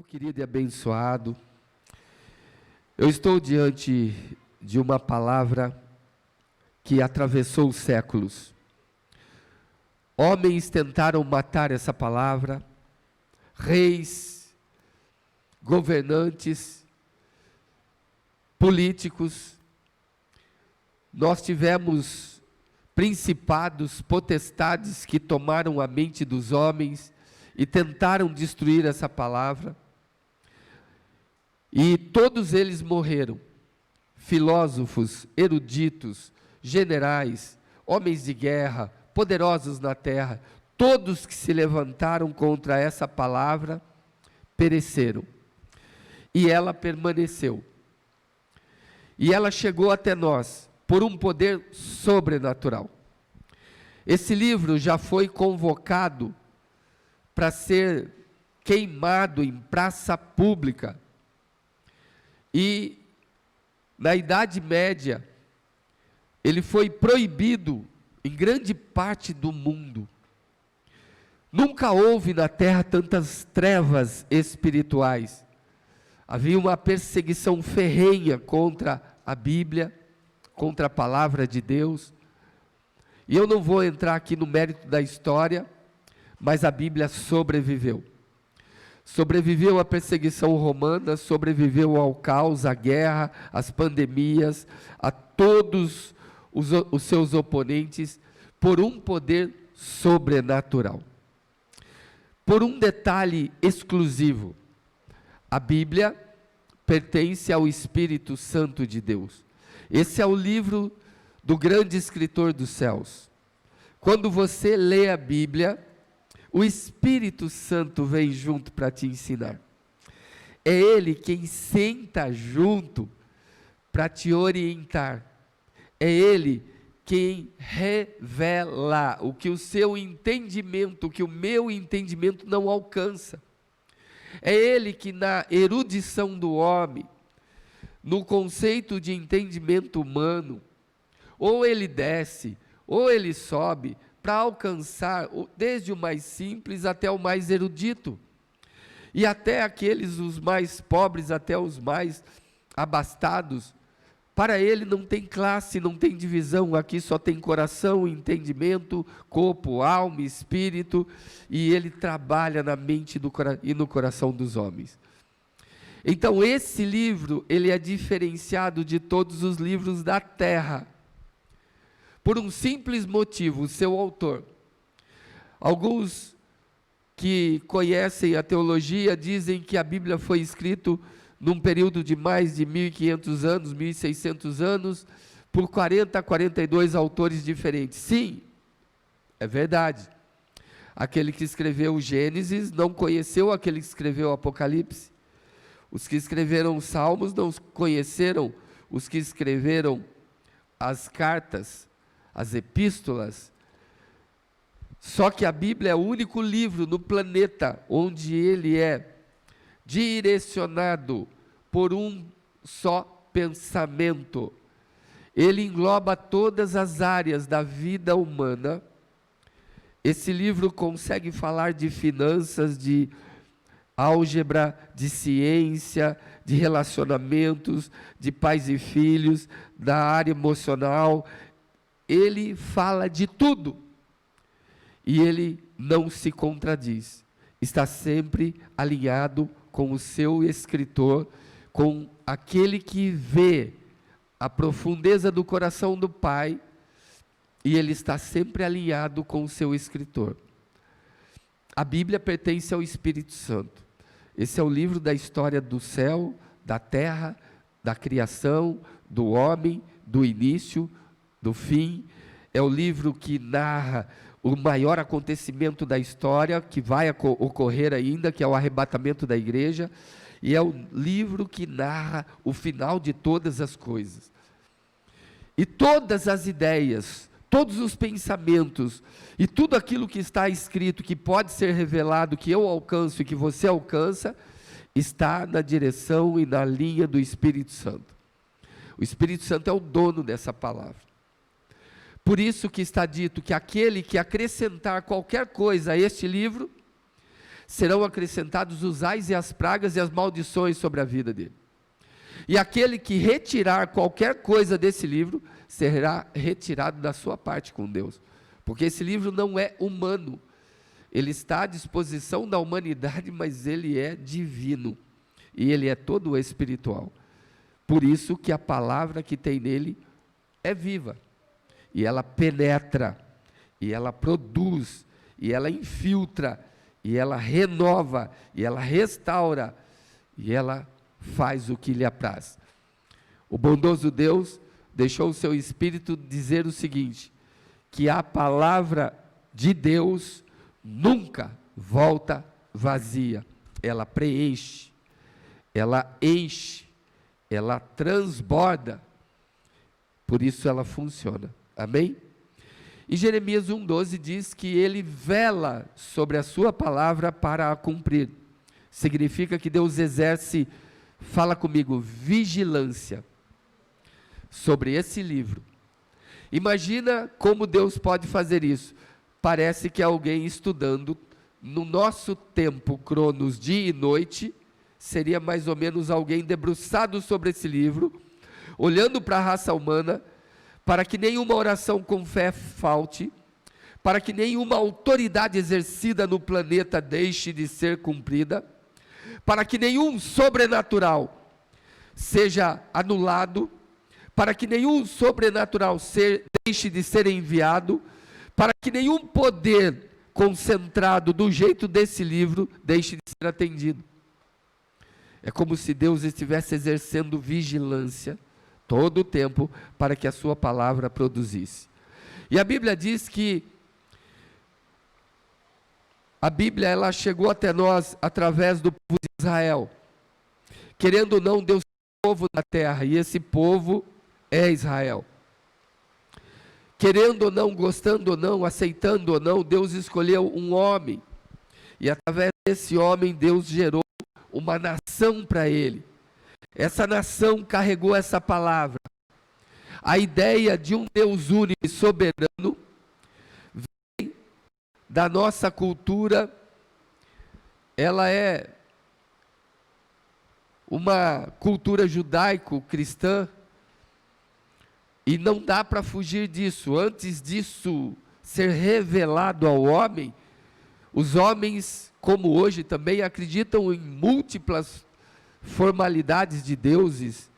querido e abençoado, eu estou diante de uma palavra que atravessou os séculos. Homens tentaram matar essa palavra, reis, governantes, políticos. Nós tivemos principados, potestades que tomaram a mente dos homens e tentaram destruir essa palavra. E todos eles morreram. Filósofos, eruditos, generais, homens de guerra, poderosos na terra, todos que se levantaram contra essa palavra, pereceram. E ela permaneceu. E ela chegou até nós, por um poder sobrenatural. Esse livro já foi convocado para ser queimado em praça pública. E, na Idade Média, ele foi proibido em grande parte do mundo. Nunca houve na terra tantas trevas espirituais. Havia uma perseguição ferrenha contra a Bíblia, contra a palavra de Deus. E eu não vou entrar aqui no mérito da história, mas a Bíblia sobreviveu. Sobreviveu à perseguição romana, sobreviveu ao caos, à guerra, às pandemias, a todos os seus oponentes, por um poder sobrenatural. Por um detalhe exclusivo, a Bíblia pertence ao Espírito Santo de Deus. Esse é o livro do grande escritor dos céus. Quando você lê a Bíblia, o Espírito Santo vem junto para te ensinar. É Ele quem senta junto para te orientar. É Ele quem revela o que o seu entendimento, o que o meu entendimento não alcança. É Ele que na erudição do homem, no conceito de entendimento humano, ou ele desce, ou ele sobe, para alcançar desde o mais simples até o mais erudito, e até aqueles os mais pobres, até os mais abastados. Para ele não tem classe, não tem divisão, aqui só tem coração, entendimento, corpo, alma, espírito, e ele trabalha na mente e no coração dos homens. Então esse livro, ele é diferenciado de todos os livros da terra, por um simples motivo, o seu autor. Alguns que conhecem a teologia dizem que a Bíblia foi escrita num período de mais de 1.500 anos, 1.600 anos, por 40 a 42 autores diferentes. Sim, é verdade. Aquele que escreveu o Gênesis não conheceu aquele que escreveu o Apocalipse. Os que escreveram os Salmos não conheceram os que escreveram as cartas, as epístolas. Só que a Bíblia é o único livro no planeta onde ele é direcionado por um só pensamento. Ele engloba todas as áreas da vida humana. Esse livro consegue falar de finanças, de álgebra, de ciência, de relacionamentos, de pais e filhos, da área emocional. Ele fala de tudo. E ele não se contradiz. Está sempre alinhado com o seu escritor, com aquele que vê a profundeza do coração do Pai, e ele está sempre alinhado com o seu escritor. A Bíblia pertence ao Espírito Santo. Esse é o livro da história do céu, da terra, da criação, do homem, do início, do fim. É o livro que narra o maior acontecimento da história, que vai ocorrer ainda, que é o arrebatamento da igreja, e é o livro que narra o final de todas as coisas. E todas as ideias, todos os pensamentos, e tudo aquilo que está escrito, que pode ser revelado, que eu alcanço e que você alcança, está na direção e na linha do Espírito Santo. O Espírito Santo é o dono dessa palavra. Por isso que está dito que aquele que acrescentar qualquer coisa a este livro, serão acrescentados os ais e as pragas e as maldições sobre a vida dele. E aquele que retirar qualquer coisa desse livro, será retirado da sua parte com Deus. Porque esse livro não é humano, ele está à disposição da humanidade, mas ele é divino, e ele é todo espiritual. Por isso que a palavra que tem nele é viva, e ela penetra, e ela produz, e ela infiltra, e ela renova, e ela restaura, e ela faz o que lhe apraz. O bondoso Deus deixou o seu Espírito dizer o seguinte, que a palavra de Deus nunca volta vazia, ela preenche, ela enche, ela transborda, por isso ela funciona, amém? E Jeremias 1,12 diz que ele vela sobre a sua palavra para a cumprir, significa que Deus exerce, fala comigo, vigilância sobre esse livro. Imagina como Deus pode fazer isso. Parece que alguém estudando, no nosso tempo, cronos, dia e noite, seria mais ou menos alguém debruçado sobre esse livro, olhando para a raça humana, para que nenhuma oração com fé falte, para que nenhuma autoridade exercida no planeta deixe de ser cumprida, para que nenhum sobrenatural seja anulado, para que nenhum sobrenatural deixe de ser enviado, para que nenhum poder concentrado do jeito desse livro deixe de ser atendido. É como se Deus estivesse exercendo vigilância todo o tempo para que a sua palavra produzisse. E a Bíblia diz que a Bíblia ela chegou até nós através do povo de Israel. Querendo ou não, Deus tem um povo na terra, e esse povo é Israel. Querendo ou não, gostando ou não, aceitando ou não, Deus escolheu um homem, e através desse homem Deus gerou uma nação para ele. Essa nação carregou essa palavra. A ideia de um Deus único e soberano vem da nossa cultura, ela é uma cultura judaico-cristã, e não dá para fugir disso. Antes disso ser revelado ao homem, os homens, como hoje, também acreditam em múltiplas formalidades de deuses.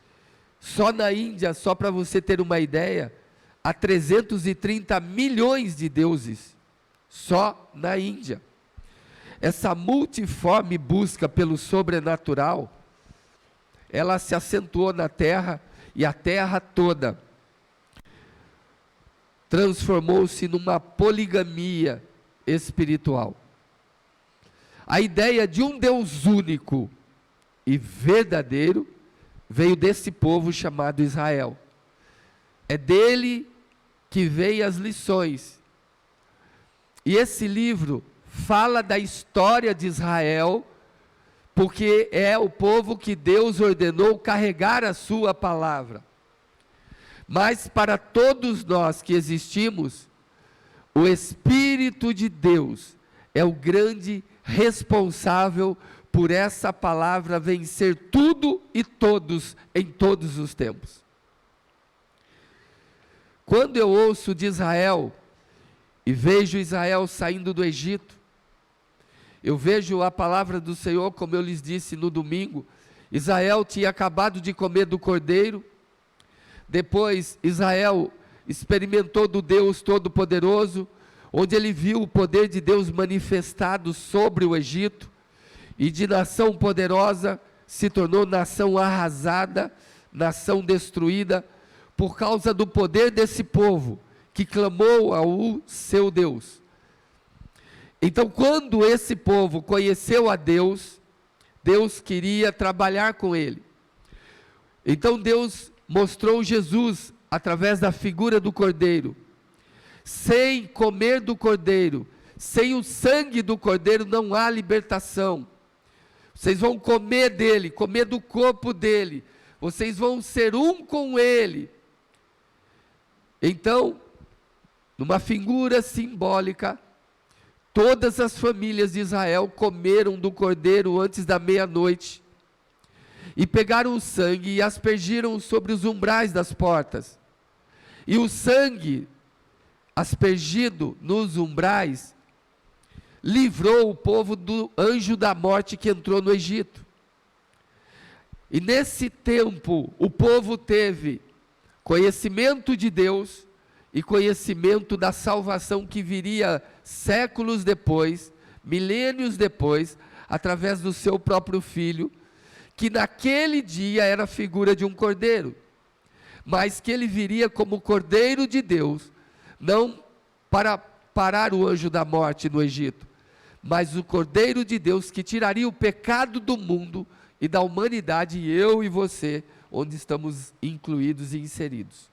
Só na Índia, só para você ter uma ideia, há 330 milhões de deuses, só na Índia. Essa multiforme busca pelo sobrenatural, ela se acentuou na terra, e a terra toda transformou-se numa poligamia espiritual. A ideia de um Deus único e verdadeiro veio desse povo chamado Israel. É dele que veio as lições. E esse livro fala da história de Israel, porque é o povo que Deus ordenou carregar a sua palavra. Mas para todos nós que existimos, o Espírito de Deus é o grande responsável por essa palavra vencer tudo e todos em todos os tempos. Quando eu ouço de Israel e vejo Israel saindo do Egito, eu vejo a palavra do Senhor, como eu lhes disse no domingo. Israel tinha acabado de comer do cordeiro. Depois Israel experimentou do Deus Todo-Poderoso, onde ele viu o poder de Deus manifestado sobre o Egito, e de nação poderosa se tornou nação arrasada, nação destruída, por causa do poder desse povo, que clamou ao seu Deus. Então, quando esse povo conheceu a Deus, Deus queria trabalhar com ele. Então Deus mostrou Jesus através da figura do cordeiro. Sem comer do cordeiro, sem o sangue do cordeiro, não há libertação. Vocês vão comer dele, comer do corpo dele, vocês vão ser um com ele. Então, numa figura simbólica, Todas as famílias de Israel comeram do cordeiro antes da meia-noite, e pegaram o sangue e aspergiram sobre os umbrais das portas. E o sangue aspergido nos umbrais livrou o povo do anjo da morte que entrou no Egito. E nesse tempo o povo teve conhecimento de Deus e conhecimento da salvação que viria séculos depois, milênios depois, através do seu próprio filho, que naquele dia era a figura de um cordeiro, mas que ele viria como cordeiro de Deus, não para parar o anjo da morte no Egito, mas o cordeiro de Deus que tiraria o pecado do mundo e da humanidade, eu e você, onde estamos incluídos e inseridos.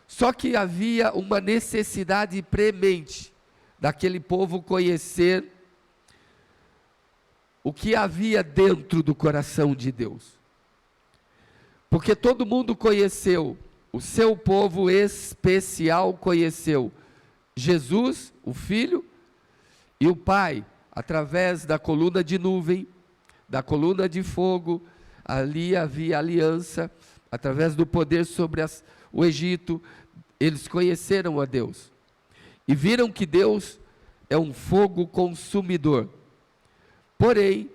Só que havia uma necessidade premente daquele povo conhecer o que havia dentro do coração de Deus. Porque todo mundo conheceu, o seu povo especial conheceu Jesus, o Filho, e o Pai, através da coluna de nuvem, da coluna de fogo. Ali havia aliança, através do poder sobre o Egito, eles conheceram a Deus, e viram que Deus é um fogo consumidor. Porém,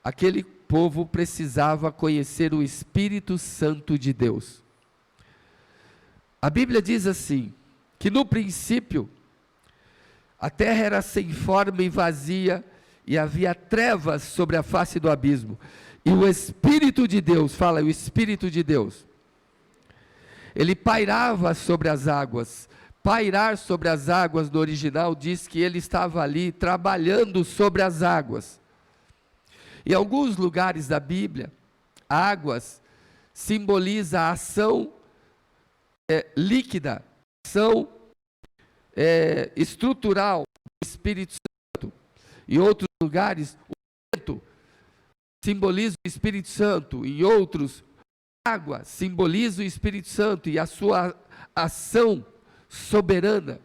aquele povo precisava conhecer o Espírito Santo de Deus. A Bíblia diz assim, que no princípio, a terra era sem forma e vazia, e havia trevas sobre a face do abismo, e o Espírito de Deus, fala, o Espírito de Deus, ele pairava sobre as águas. Pairar sobre as águas no original diz que ele estava ali trabalhando sobre as águas. Em alguns lugares da Bíblia, águas simboliza a ação líquida, ação estrutural do Espírito Santo. Em outros lugares, o vento simboliza o Espírito Santo. Em outros, água simboliza o Espírito Santo e a sua ação soberana.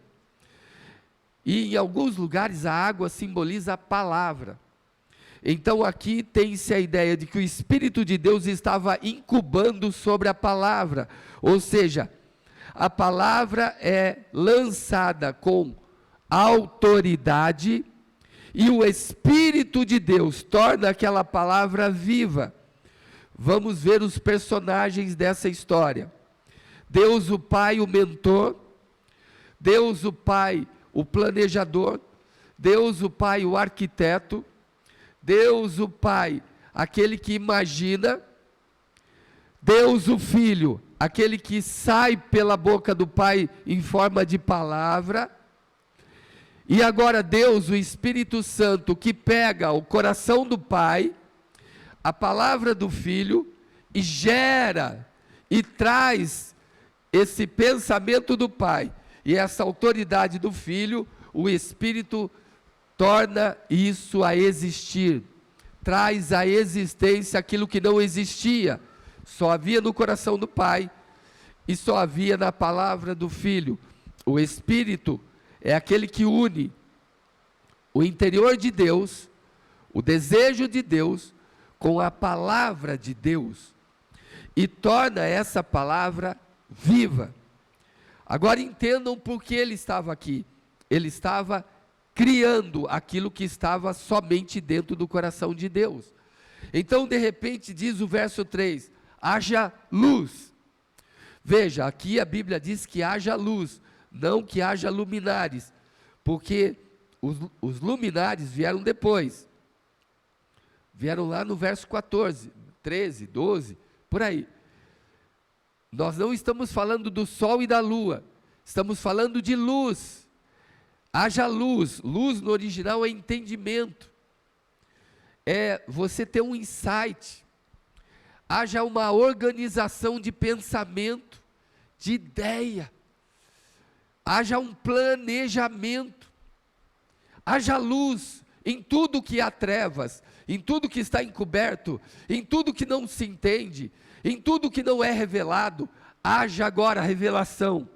E em alguns lugares a água simboliza a palavra. Então aqui tem-se a ideia de que o Espírito de Deus estava incubando sobre a palavra, ou seja, a palavra é lançada com autoridade e o Espírito de Deus torna aquela palavra viva. Vamos ver os personagens dessa história. Deus o Pai, o mentor, Deus o Pai, o planejador, Deus o Pai, o arquiteto, Deus o Pai, aquele que imagina, Deus o Filho, aquele que sai pela boca do Pai em forma de palavra, e agora Deus, o Espírito Santo, que pega o coração do Pai, a palavra do Filho, e gera, e traz esse pensamento do Pai, e essa autoridade do Filho, o Espírito torna isso a existir, traz à existência aquilo que não existia, só havia no coração do Pai, e só havia na palavra do Filho. O Espírito é aquele que une o interior de Deus, o desejo de Deus, com a palavra de Deus, e torna essa palavra viva. Agora entendam por que ele estava aqui. Ele estava criando aquilo que estava somente dentro do coração de Deus. Então, de repente, diz o verso 3, haja luz. Veja, aqui a Bíblia diz que haja luz, não que haja luminares, porque os luminares vieram depois. Vieram lá no verso 14, 13, 12, por aí. Nós não estamos falando do sol e da lua, estamos falando de luz. Haja luz, luz no original é entendimento, é você ter um insight, haja uma organização de pensamento, de ideia, haja um planejamento, haja luz em tudo que há trevas, em tudo que está encoberto, em tudo que não se entende, em tudo que não é revelado, haja agora revelação,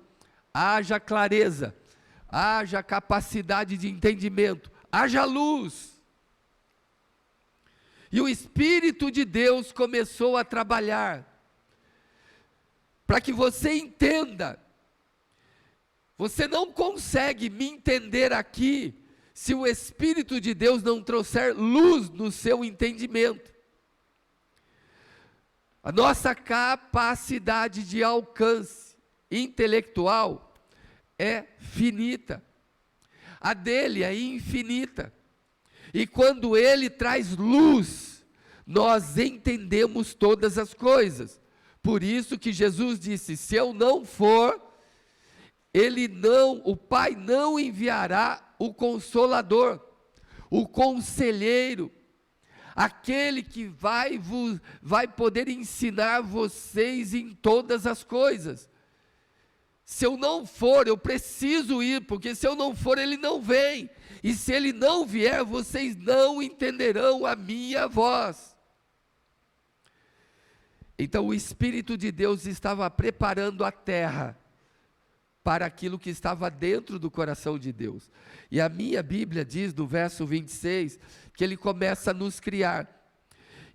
haja clareza, haja capacidade de entendimento, haja luz. E o Espírito de Deus começou a trabalhar, para que você entenda. Você não consegue me entender aqui, se o Espírito de Deus não trouxer luz no seu entendimento. A nossa capacidade de alcance intelectual é finita, a dele é infinita, e quando ele traz luz, nós entendemos todas as coisas. Por isso que Jesus disse: se eu não for, o Pai não enviará o Consolador, o Conselheiro, aquele que vai poder ensinar vocês em todas as coisas. Se eu não for, eu preciso ir, porque se eu não for, ele não vem. E se ele não vier, vocês não entenderão a minha voz. Então o Espírito de Deus estava preparando a terra para aquilo que estava dentro do coração de Deus. E a minha Bíblia diz, no verso 26, que ele começa a nos criar.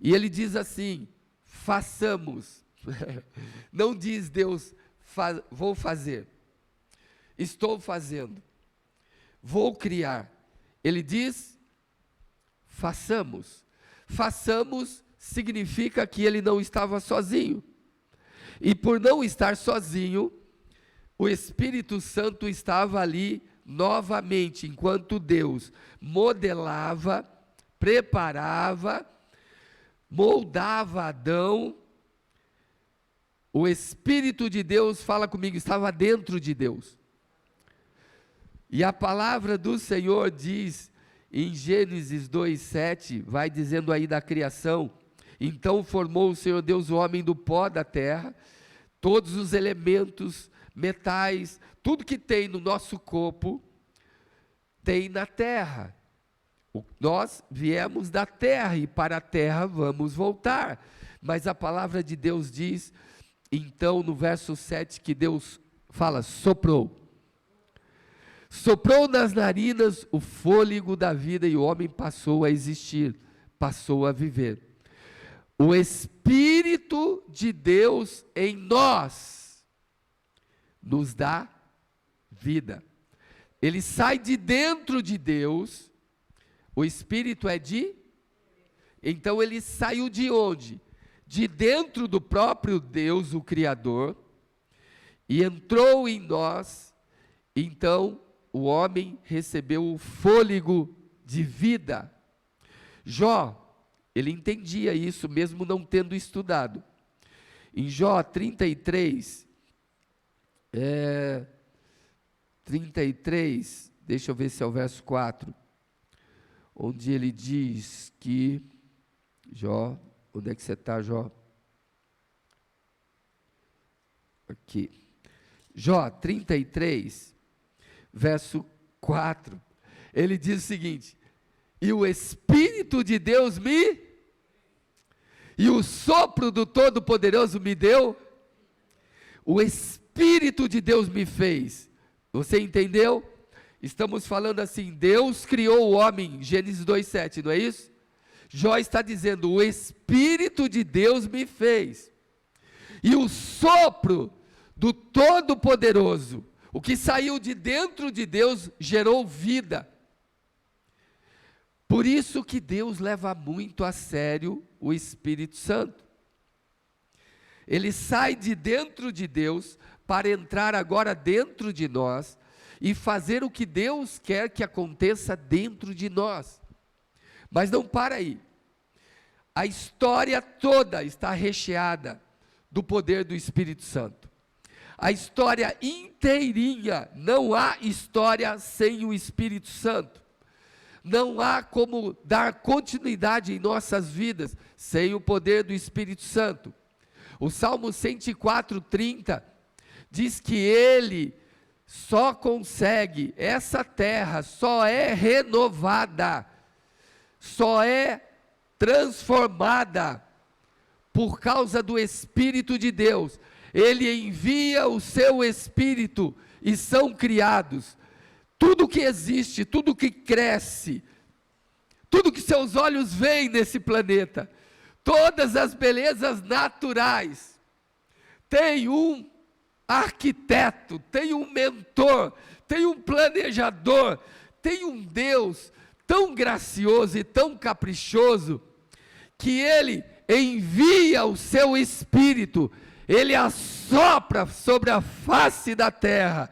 E ele diz assim: façamos. Não diz Deus, vou fazer, estou fazendo, vou criar. Ele diz, façamos. Façamos significa que ele não estava sozinho. E por não estar sozinho, o Espírito Santo estava ali novamente, enquanto Deus modelava, preparava, moldava Adão. O Espírito de Deus, fala comigo, estava dentro de Deus. E a palavra do Senhor diz, em Gênesis 2:7, vai dizendo aí da criação: então formou o Senhor Deus o homem do pó da terra, todos os elementos, metais, tudo que tem no nosso corpo, tem na terra. Nós viemos da terra e para a terra vamos voltar. Mas a palavra de Deus diz, então no verso 7, que Deus fala, soprou. Soprou nas narinas o fôlego da vida e o homem passou a existir, passou a viver. O Espírito de Deus em nós nos dá vida. Ele sai de dentro de Deus. O Espírito é de... Então ele saiu de onde? De dentro do próprio Deus, o Criador, e entrou em nós. Então o homem recebeu o fôlego de vida. Jó, ele entendia isso mesmo não tendo estudado. Em Jó 33, deixa eu ver se é o verso 4, onde ele diz que, Jó, onde é que você está, Jó? Aqui, Jó 33, verso 4, ele diz o seguinte: e o Espírito de Deus e o sopro do Todo-Poderoso me deu, o Espírito de Deus me fez. Você entendeu? Estamos falando assim, Deus criou o homem, Gênesis 2:7, não é isso? Jó está dizendo, o Espírito de Deus me fez, e o sopro do Todo-Poderoso, o que saiu de dentro de Deus, gerou vida. Por isso que Deus leva muito a sério o Espírito Santo. Ele sai de dentro de Deus para entrar agora dentro de nós e fazer o que Deus quer que aconteça dentro de nós. Mas não para aí. A história toda está recheada do poder do Espírito Santo. A história inteirinha, não há história sem o Espírito Santo. Não há como dar continuidade em nossas vidas sem o poder do Espírito Santo. O Salmo 104:30 diz que ele só consegue, essa terra só é renovada, só é transformada por causa do Espírito de Deus. Ele envia o seu Espírito e são criados. tudo que existe, tudo que cresce, tudo que seus olhos veem nesse planeta, todas as belezas naturais, tem um arquiteto, tem um mentor, tem um planejador, tem um Deus tão gracioso e tão caprichoso, que Ele envia o seu Espírito, Ele assopra sobre a face da terra,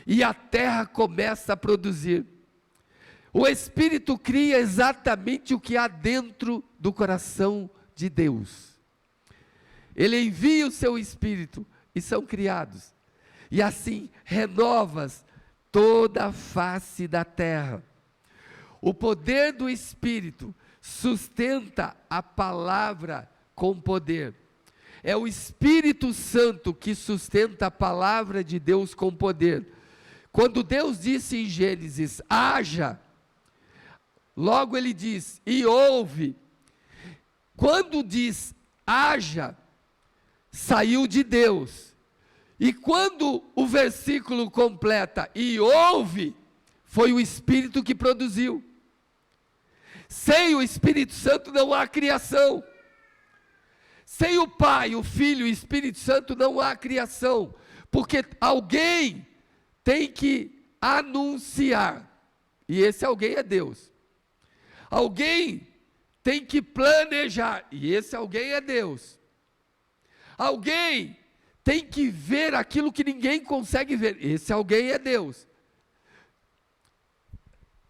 e a terra começa a produzir. O Espírito cria exatamente o que há dentro do coração de Deus. Ele envia o seu Espírito e são criados. E assim renovas toda a face da terra. O poder do Espírito sustenta a palavra com poder. É o Espírito Santo que sustenta a palavra de Deus com poder. Quando Deus disse em Gênesis, haja, logo Ele diz, e houve. Quando diz haja, saiu de Deus. E quando o versículo completa, e houve, foi o Espírito que produziu. Sem o Espírito Santo não há criação. Sem o Pai, o Filho e o Espírito Santo não há criação. Porque alguém tem que anunciar. E esse alguém é Deus. Alguém tem que planejar. E esse alguém é Deus. Alguém tem que ver aquilo que ninguém consegue ver. Esse alguém é Deus.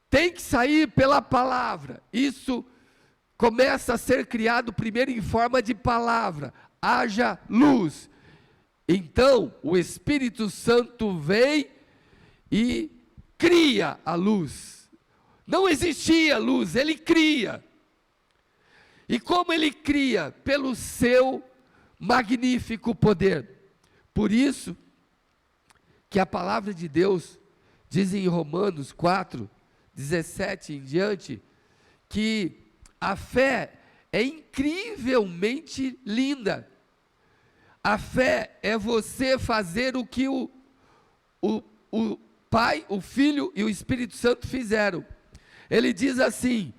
Tem que sair pela palavra. Isso começa a ser criado primeiro em forma de palavra. Haja luz. Então, o Espírito Santo vem e cria a luz. Não existia luz, Ele cria. E como Ele cria? Pelo seu magnífico poder. Por isso, que a palavra de Deus diz em Romanos 4, 17 em diante, que a fé é incrivelmente linda. A fé é você fazer o que o Pai, o Filho e o Espírito Santo fizeram. Ele diz assim,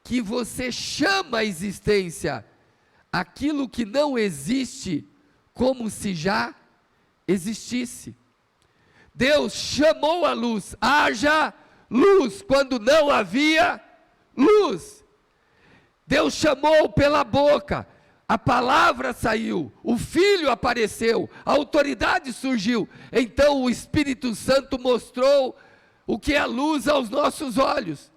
que você chama a existência aquilo que não existe, como se já existisse. Deus chamou a luz, haja luz, quando não havia luz. Deus chamou pela boca, a palavra saiu, o Filho apareceu, a autoridade surgiu. Então o Espírito Santo mostrou o que é a luz aos nossos olhos.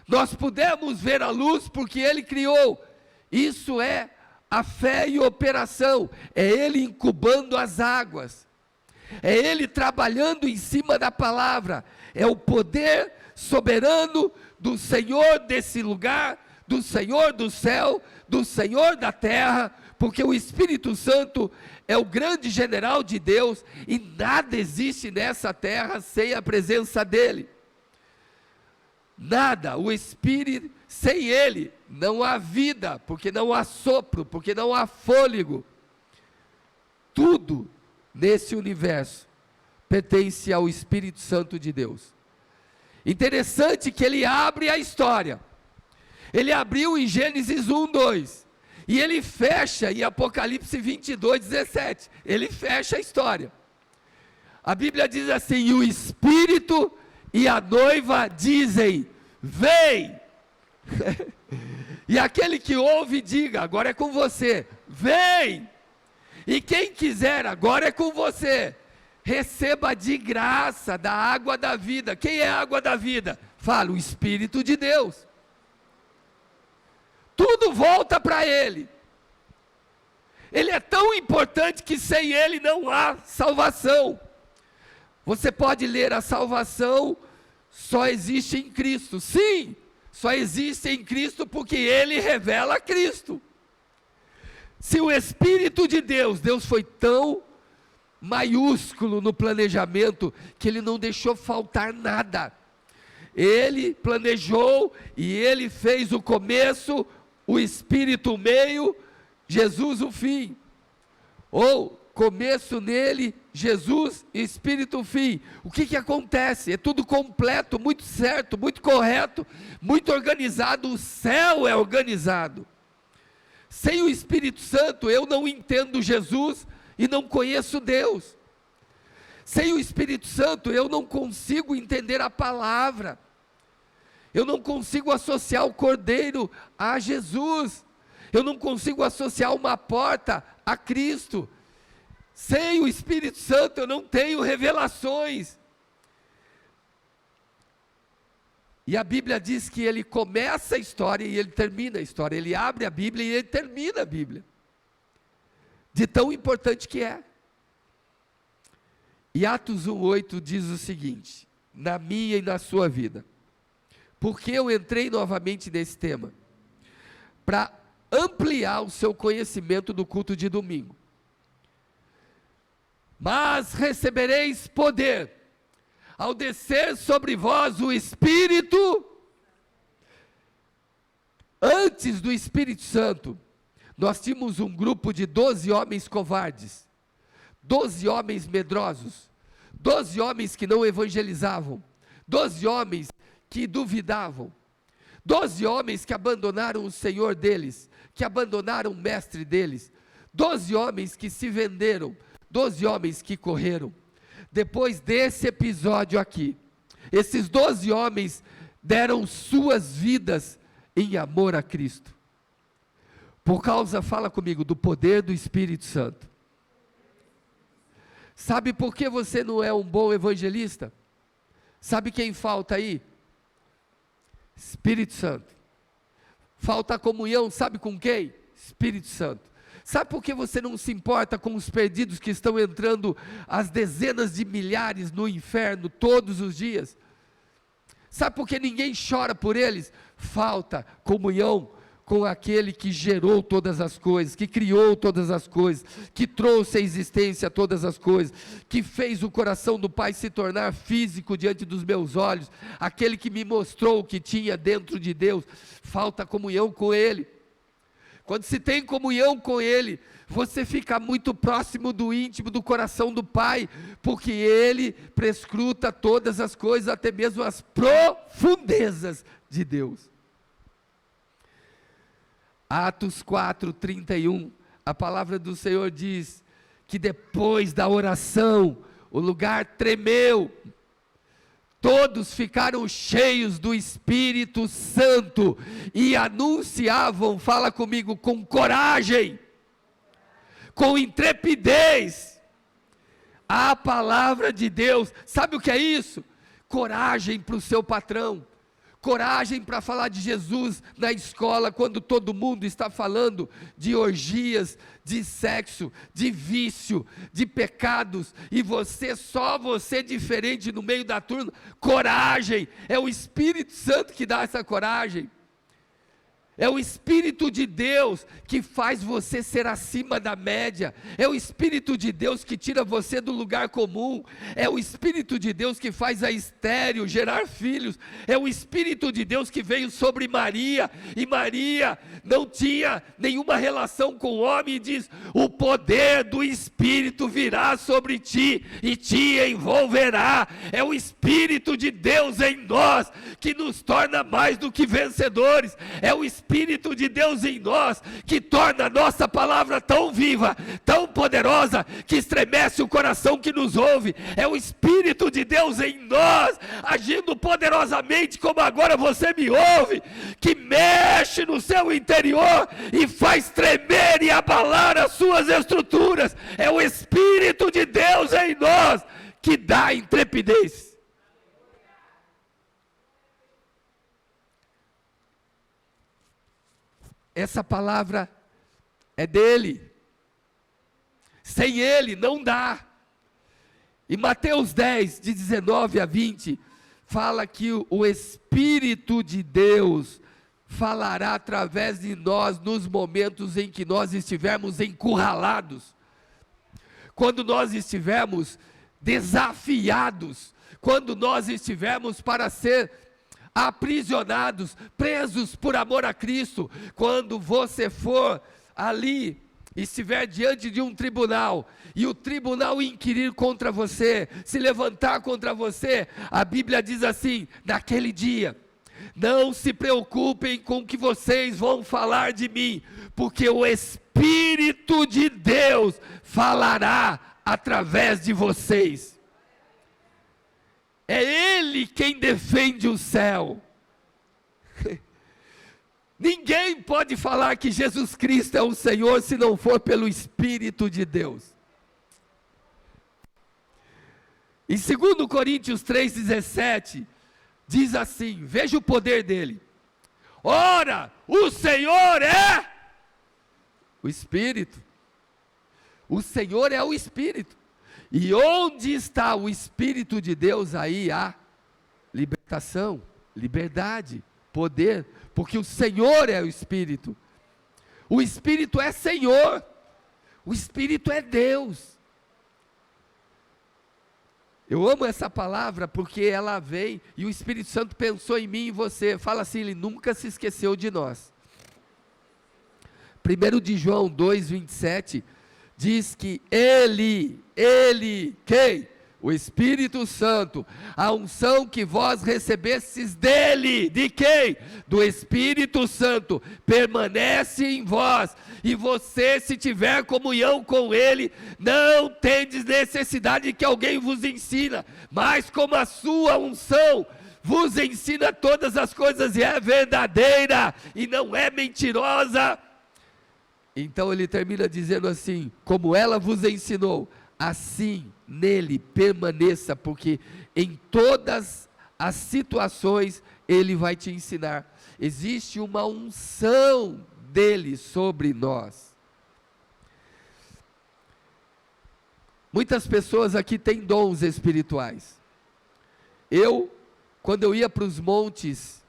Nós pudemos ver a luz porque Ele criou. Isso é a fé em operação, é Ele incubando as águas, é Ele trabalhando em cima da palavra, é o poder soberano do Senhor desse lugar, do Senhor do céu, do Senhor da terra, porque o Espírito Santo é o grande general de Deus, e nada existe nessa terra sem a presença dEle. Nada, o Espírito, sem Ele, não há vida, porque não há sopro, porque não há fôlego. Tudo nesse universo pertence ao Espírito Santo de Deus. Interessante que Ele abre a história. Ele abriu em Gênesis 1, 2, e Ele fecha em Apocalipse 22, 17, Ele fecha a história. A Bíblia diz assim, e o Espírito e a noiva dizem, vem, e aquele que ouve diga, agora é com você, vem, e quem quiser, agora é com você, receba de graça da água da vida. Quem é a água da vida? Fala, o Espírito de Deus. Tudo volta para Ele. Ele é tão importante que sem Ele não há salvação. Você pode ler a salvação, só existe em Cristo. Sim, só existe em Cristo porque Ele revela Cristo. Se o Espírito de Deus, Deus foi tão maiúsculo no planejamento, que Ele não deixou faltar nada. Ele planejou e Ele fez o começo, o Espírito o meio, Jesus o fim. Ou começo nele, Jesus, Espírito, fim. O que acontece? É tudo completo, muito certo, muito correto, muito organizado. O céu é organizado. Sem o Espírito Santo, eu não entendo Jesus e não conheço Deus. Sem o Espírito Santo, eu não consigo entender a palavra. Eu não consigo associar o Cordeiro a Jesus. Eu não consigo associar uma porta a Cristo. Sem o Espírito Santo, eu não tenho revelações. E a Bíblia diz que ele começa a história e ele termina a história. Ele abre a Bíblia e ele termina a Bíblia. De tão importante que é. E Atos 1:8 diz o seguinte, na minha e na sua vida. Porque eu entrei novamente nesse tema? Para ampliar o seu conhecimento do culto de domingo. Mas recebereis poder, ao descer sobre vós o Espírito. Antes do Espírito Santo, nós tínhamos um grupo de 12 homens covardes, 12 homens medrosos, 12 homens que não evangelizavam, 12 homens que duvidavam, 12 homens que abandonaram o Senhor deles, que abandonaram o mestre deles, 12 homens que se venderam, 12 homens que correram. Depois desse episódio aqui, esses 12 homens deram suas vidas em amor a Cristo. Por causa, fala comigo, do poder do Espírito Santo. Sabe por que você não é um bom evangelista? Sabe quem falta aí? Espírito Santo. Falta comunhão, sabe com quem? Espírito Santo. Sabe por que você não se importa com os perdidos que estão entrando às dezenas de milhares no inferno todos os dias? Sabe por que ninguém chora por eles? Falta comunhão com aquele que gerou todas as coisas, que criou todas as coisas, que trouxe à existência todas as coisas, que fez o coração do Pai se tornar físico diante dos meus olhos, aquele que me mostrou o que tinha dentro de Deus. Falta comunhão com Ele. Quando se tem comunhão com Ele, você fica muito próximo do íntimo, do coração do Pai, porque Ele prescruta todas as coisas, até mesmo as profundezas de Deus. Atos 4:31, a palavra do Senhor diz que depois da oração, o lugar tremeu, todos ficaram cheios do Espírito Santo e anunciavam, fala comigo, com coragem, com intrepidez, a palavra de Deus. Sabe o que é isso? Coragem para o seu patrão, coragem para falar de Jesus na escola, quando todo mundo está falando de orgias, de sexo, de vício, de pecados, e só você diferente no meio da turma. Coragem, é o Espírito Santo que dá essa coragem. É o Espírito de Deus que faz você ser acima da média. É o Espírito de Deus que tira você do lugar comum. É o Espírito de Deus que faz a estéril gerar filhos. É o Espírito de Deus que veio sobre Maria, e Maria não tinha nenhuma relação com o homem, e diz: o poder do Espírito virá sobre ti e te envolverá. É o Espírito de Deus em nós que nos torna mais do que vencedores. É o Espírito de Deus em nós que torna a nossa palavra tão viva, tão poderosa, que estremece o coração que nos ouve. É o Espírito de Deus em nós, agindo poderosamente como agora você me ouve, que mexe no seu interior e faz tremer e abalar as suas estruturas. É o Espírito de Deus em nós que dá intrepidez. Essa palavra é dele. Sem ele não dá. E Mateus 10, de 19 a 20, fala que o Espírito de Deus falará através de nós nos momentos em que nós estivermos encurralados, quando nós estivermos desafiados, quando nós estivermos para ser aprisionados, presos por amor a Cristo. Quando você for ali estiver diante de um tribunal, e o tribunal inquirir contra você, se levantar contra você, a Bíblia diz assim: naquele dia, não se preocupem com o que vocês vão falar de mim, porque o Espírito de Deus falará através de vocês. É Ele quem defende o céu. Ninguém pode falar que Jesus Cristo é o Senhor se não for pelo Espírito de Deus. Em 2 Coríntios 3,17, diz assim, veja o poder dele: ora, o Senhor é o Espírito. O Senhor é o Espírito. E onde está o Espírito de Deus, aí há libertação, liberdade, poder, porque o Senhor é o Espírito. O Espírito é Senhor, o Espírito é Deus. Eu amo essa palavra porque ela vem e o Espírito Santo pensou em mim e em você. Fala assim, Ele nunca se esqueceu de nós. 1 de João 2,27 diz que Ele, quem? O Espírito Santo, a unção que vós recebestes dele, de quem? Do Espírito Santo, permanece em vós, e você, se tiver comunhão com ele, não tendes necessidade de que alguém vos ensina, mas como a sua unção vos ensina todas as coisas, e é verdadeira, e não é mentirosa. Então ele termina dizendo assim: como ela vos ensinou, assim nele permaneça, porque em todas as situações ele vai te ensinar. Existe uma unção dele sobre nós. Muitas pessoas aqui têm dons espirituais. Quando eu ia para os montes,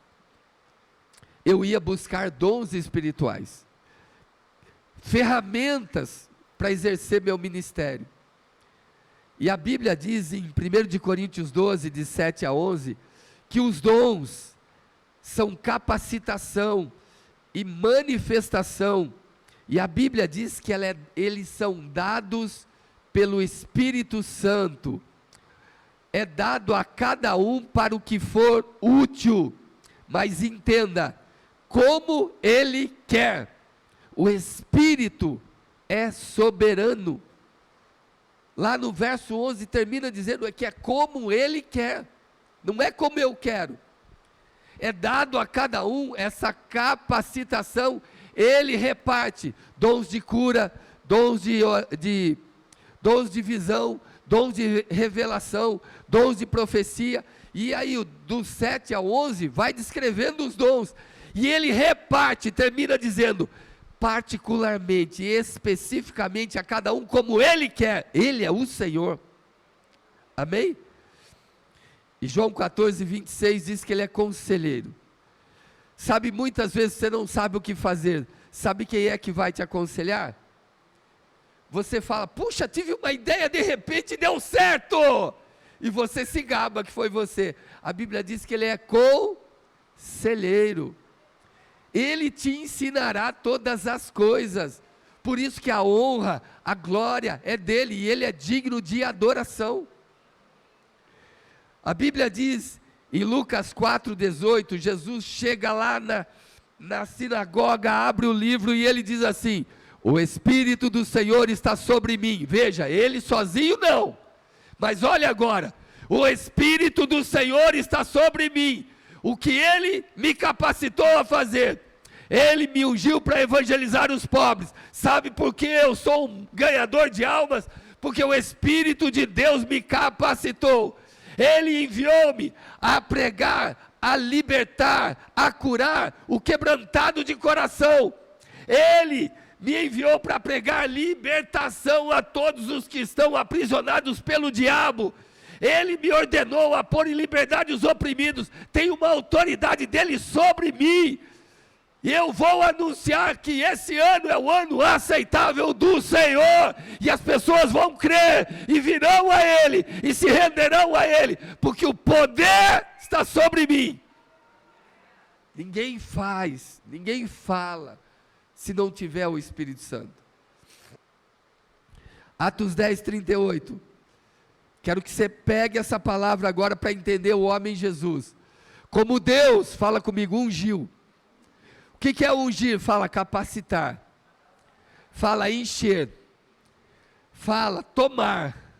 eu ia buscar dons espirituais, ferramentas para exercer meu ministério. E a Bíblia diz em 1 de Coríntios 12, de 7 a 11, que os dons são capacitação e manifestação, e a Bíblia diz que eles são dados pelo Espírito Santo, é dado a cada um para o que for útil, mas entenda, como Ele quer. O Espírito é soberano. Lá no verso 11 termina dizendo que é como Ele quer, não é como eu quero. É dado a cada um essa capacitação, Ele reparte dons de cura, dons de visão, dons de revelação, dons de profecia, e aí do 7 ao 11 vai descrevendo os dons, e Ele reparte, termina dizendo, particularmente, especificamente a cada um como Ele quer. Ele é o Senhor, amém? E João 14, 26 diz que Ele é conselheiro. Sabe, muitas vezes você não sabe o que fazer, sabe quem é que vai te aconselhar? Você fala, puxa, tive uma ideia, de repente deu certo, e você se gaba que foi você. A Bíblia diz que Ele é conselheiro. Ele te ensinará todas as coisas, por isso que a honra, a glória é dele, e Ele é digno de adoração. A Bíblia diz, em Lucas 4,18, Jesus chega lá na sinagoga, abre o livro e Ele diz assim, o Espírito do Senhor está sobre mim. Veja, Ele sozinho não, mas olha agora, o Espírito do Senhor está sobre mim. O que Ele me capacitou a fazer? Ele me ungiu para evangelizar os pobres. Sabe por que eu sou um ganhador de almas? Porque o Espírito de Deus me capacitou. Ele enviou-me a pregar, a libertar, a curar o quebrantado de coração. Ele me enviou para pregar libertação a todos os que estão aprisionados pelo diabo. Ele me ordenou a pôr em liberdade os oprimidos. Tem uma autoridade dele sobre mim. E eu vou anunciar que esse ano é o ano aceitável do Senhor. E as pessoas vão crer e virão a Ele e se renderão a Ele, porque o poder está sobre mim. Ninguém faz, ninguém fala, se não tiver o Espírito Santo. Atos 10, 38. Quero que você pegue essa palavra agora para entender o homem Jesus. Como Deus, fala comigo, ungiu. O que é ungir? Fala capacitar. Fala encher. Fala tomar.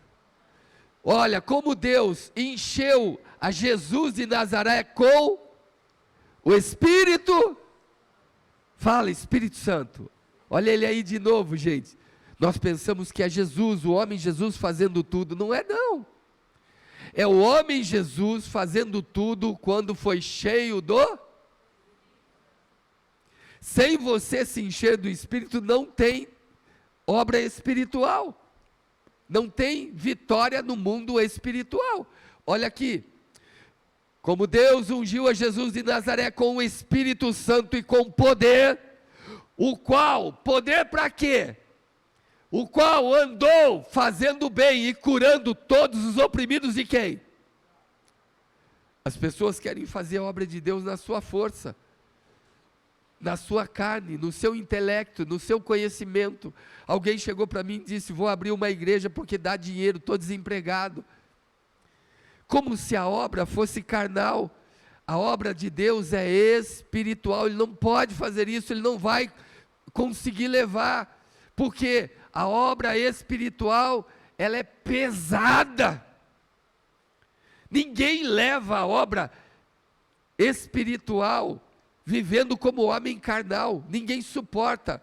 Olha, como Deus encheu a Jesus de Nazaré com o Espírito. Fala, Espírito Santo. Olha ele aí de novo, gente. Nós pensamos que é Jesus, o homem Jesus fazendo tudo. Não é não. É o homem Jesus fazendo tudo quando foi cheio do... Sem você se encher do Espírito, não tem obra espiritual. Não tem vitória no mundo espiritual. Olha aqui. Como Deus ungiu a Jesus de Nazaré com o Espírito Santo e com poder, o qual, poder para quê? O qual andou fazendo bem e curando todos os oprimidos de quem? As pessoas querem fazer a obra de Deus na sua força, na sua carne, no seu intelecto, no seu conhecimento. Alguém chegou para mim e disse, vou abrir uma igreja porque dá dinheiro, estou desempregado. Como se a obra fosse carnal. A obra de Deus é espiritual, Ele não pode fazer isso, Ele não vai conseguir levar, porque a obra espiritual, ela é pesada. Ninguém leva a obra espiritual vivendo como homem carnal, ninguém suporta.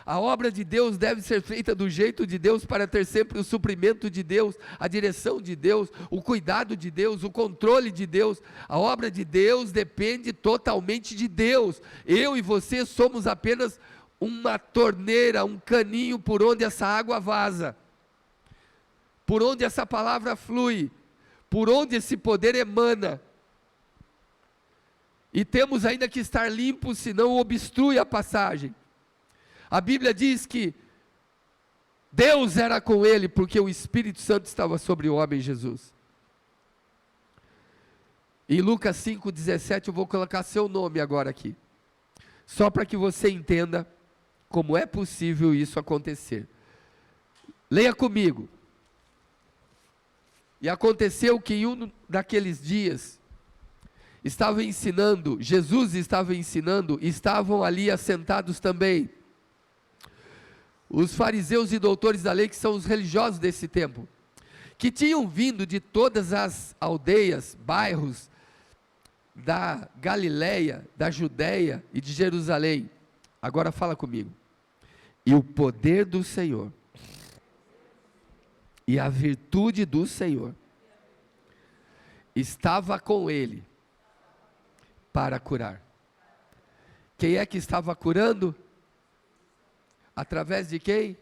A obra de Deus deve ser feita do jeito de Deus, para ter sempre o suprimento de Deus, a direção de Deus, o cuidado de Deus, o controle de Deus. A obra de Deus depende totalmente de Deus. Eu e você somos apenas uma torneira, um caninho por onde essa água vaza, por onde essa palavra flui, por onde esse poder emana. E temos ainda que estar limpos, senão obstrui a passagem. A Bíblia diz que Deus era com ele, porque o Espírito Santo estava sobre o homem Jesus. Em Lucas 5,17, eu vou colocar seu nome agora aqui, só para que você entenda como é possível isso acontecer. Leia comigo. E aconteceu que em um daqueles dias, Jesus estava ensinando, e estavam ali assentados também os fariseus e doutores da lei, que são os religiosos desse tempo, que tinham vindo de todas as aldeias, bairros da Galileia, da Judeia e de Jerusalém. Agora fala comigo. E o poder do Senhor e a virtude do Senhor estava com ele para curar. Quem é que estava curando? Através de quem?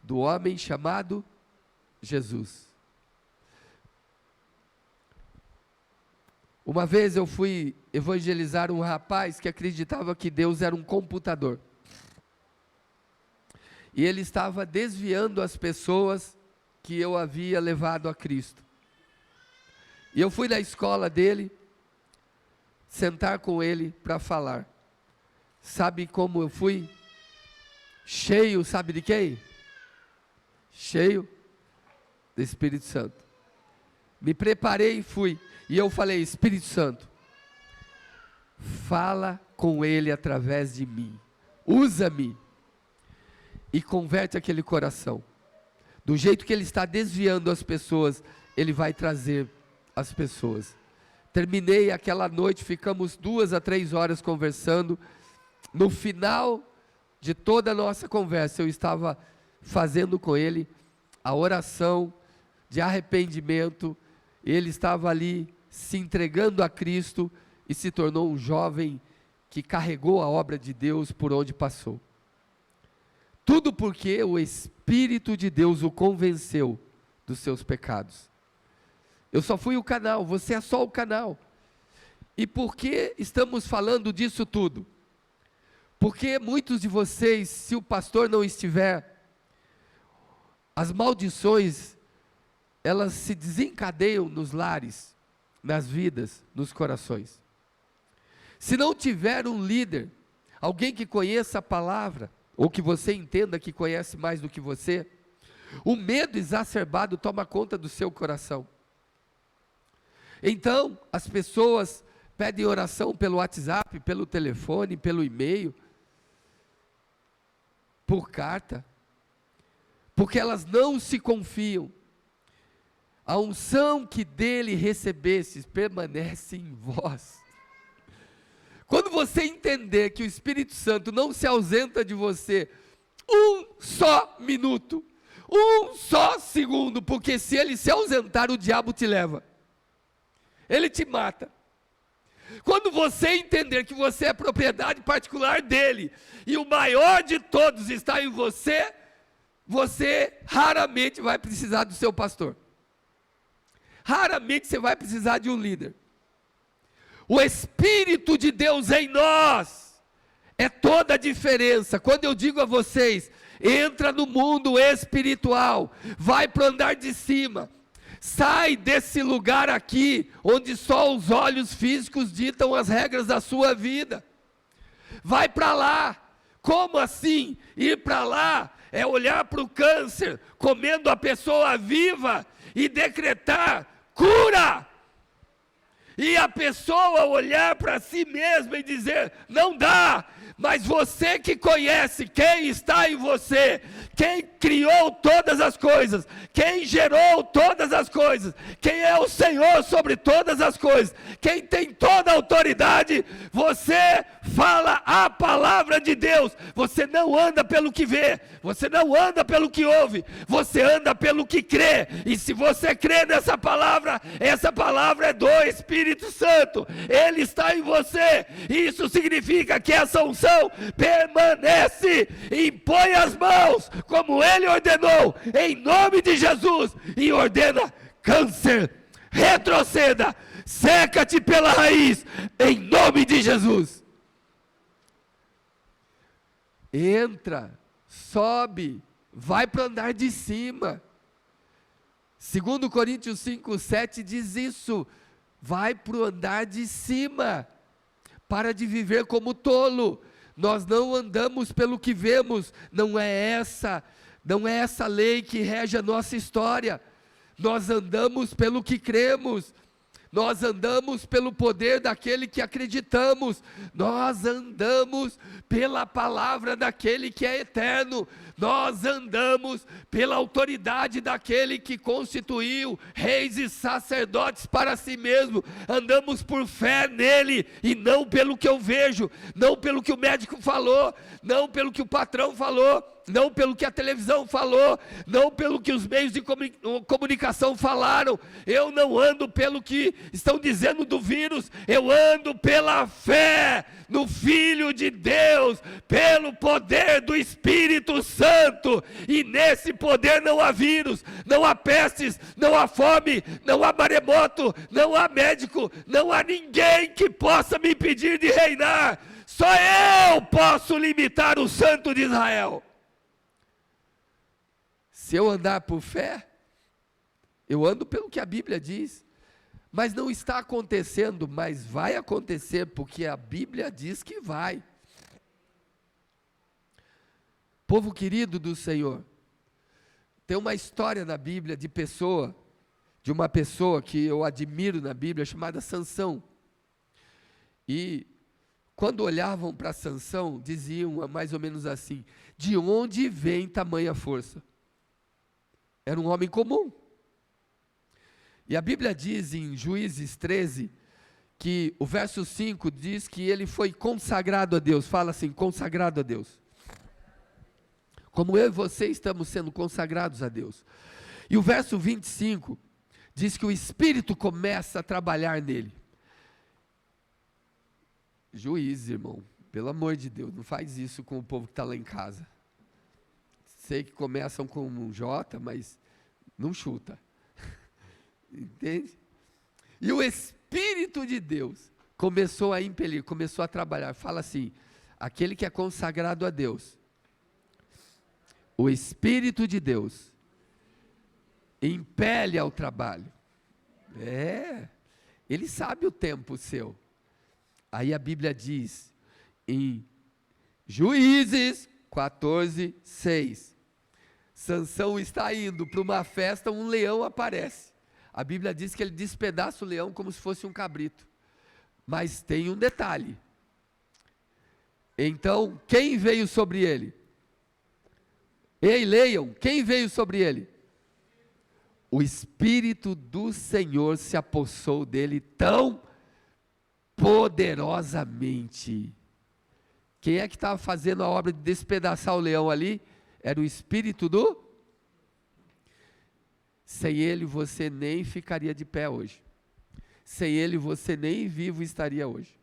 Do homem chamado Jesus. Uma vez eu fui evangelizar um rapaz que acreditava que Deus era um computador. E ele estava desviando as pessoas que eu havia levado a Cristo. E eu fui na escola dele, sentar com ele para falar. Sabe como eu fui? Cheio, sabe de quem? Cheio do Espírito Santo. Me preparei e fui. E eu falei, Espírito Santo, fala com ele através de mim. Usa-me. E converte aquele coração. Do jeito que ele está desviando as pessoas, ele vai trazer as pessoas. Terminei aquela noite, ficamos 2 a 3 horas conversando. No final de toda a nossa conversa, eu estava fazendo com ele a oração de arrependimento. Ele estava ali se entregando a Cristo e se tornou um jovem que carregou a obra de Deus por onde passou. Tudo porque o Espírito de Deus o convenceu dos seus pecados. Eu só fui o canal, você é só o canal. E por que estamos falando disso tudo? Porque muitos de vocês, se o pastor não estiver, as maldições, elas se desencadeiam nos lares, nas vidas, nos corações. Se não tiver um líder, alguém que conheça a palavra, ou que você entenda que conhece mais do que você, O medo exacerbado toma conta do seu coração. Então, as pessoas pedem oração pelo WhatsApp, pelo telefone, pelo e-mail, por carta, porque elas não se confiam. A unção que dele recebestes permanece em vós. Quando você entender que o Espírito Santo não se ausenta de você um só minuto, um só segundo, porque se ele se ausentar, o diabo te leva, ele te mata. Quando você entender que você é propriedade particular dele, e o maior de todos está em você, você raramente vai precisar do seu pastor. Raramente você vai precisar de um líder. O Espírito de Deus em nós é toda a diferença. Quando eu digo a vocês, entra no mundo espiritual, vai para o andar de cima, sai desse lugar aqui, onde só os olhos físicos ditam as regras da sua vida, vai para lá. Como assim? Ir para lá é olhar para o câncer, comendo a pessoa viva e decretar cura. E a pessoa olhar para si mesma e dizer, não dá, mas você que conhece quem está em você, quem criou todas as coisas, quem gerou todas as coisas, quem é o Senhor sobre todas as coisas, quem tem toda a autoridade, você fala a palavra de Deus. Você não anda pelo que vê, você não anda pelo que ouve, você anda pelo que crê. E se você crê nessa palavra, essa palavra é do Espírito Santo, ele está em você. Isso significa que essa unção permanece. Impõe as mãos como ele ordenou, em nome de Jesus, e ordena: câncer, retroceda, seca-te pela raiz, em nome de Jesus. Entra, sobe, vai para o andar de cima. 2 Coríntios 5:7 diz isso: vai para o andar de cima, para de viver como tolo. Nós não andamos pelo que vemos, não é essa lei que rege a nossa história. Nós andamos pelo que cremos, nós andamos pelo poder daquele que acreditamos, nós andamos pela palavra daquele que é eterno, nós andamos pela autoridade daquele que constituiu reis e sacerdotes para si mesmo, andamos por fé nele, e não pelo que eu vejo, não pelo que o médico falou, não pelo que o patrão falou, não pelo que a televisão falou, não pelo que os meios de comunicação falaram. Eu não ando pelo que estão dizendo do vírus, eu ando pela fé no Filho de Deus, pelo poder do Espírito Santo, e nesse poder não há vírus, não há pestes, não há fome, não há maremoto, não há médico, não há ninguém que possa me impedir de reinar. Só eu posso limitar o Santo de Israel. Se eu andar por fé, eu ando pelo que a Bíblia diz, mas não está acontecendo, mas vai acontecer, porque a Bíblia diz que vai. Povo querido do Senhor, tem uma história na Bíblia de uma pessoa que eu admiro na Bíblia, chamada Sansão. E quando olhavam para Sansão, diziam mais ou menos assim: de onde vem tamanha força? Era um homem comum. E a Bíblia diz em Juízes 13, que o verso 5 diz que ele foi consagrado a Deus. Fala assim: consagrado a Deus. Como eu e você estamos sendo consagrados a Deus. E o verso 25 diz que o Espírito começa a trabalhar nele. Juízes, irmão, pelo amor de Deus, não faz isso com o povo que está lá em casa. Sei que começam com um J, mas não chuta. Entende? E o Espírito de Deus começou a impelir, começou a trabalhar. Fala assim: aquele que é consagrado a Deus, o Espírito de Deus impele ao trabalho. Ele sabe o tempo seu. Aí a Bíblia diz em Juízes 14:6: Sansão está indo para uma festa, um leão aparece. A Bíblia diz que ele despedaça o leão como se fosse um cabrito. Mas tem um detalhe. Então, quem veio sobre ele? Ei, leiam, quem veio sobre ele? O Espírito do Senhor se apossou dele tão poderosamente. Quem é que estava fazendo a obra de despedaçar o leão ali? Era o Espírito do... Sem ele você nem ficaria de pé hoje. Sem ele você nem vivo estaria hoje.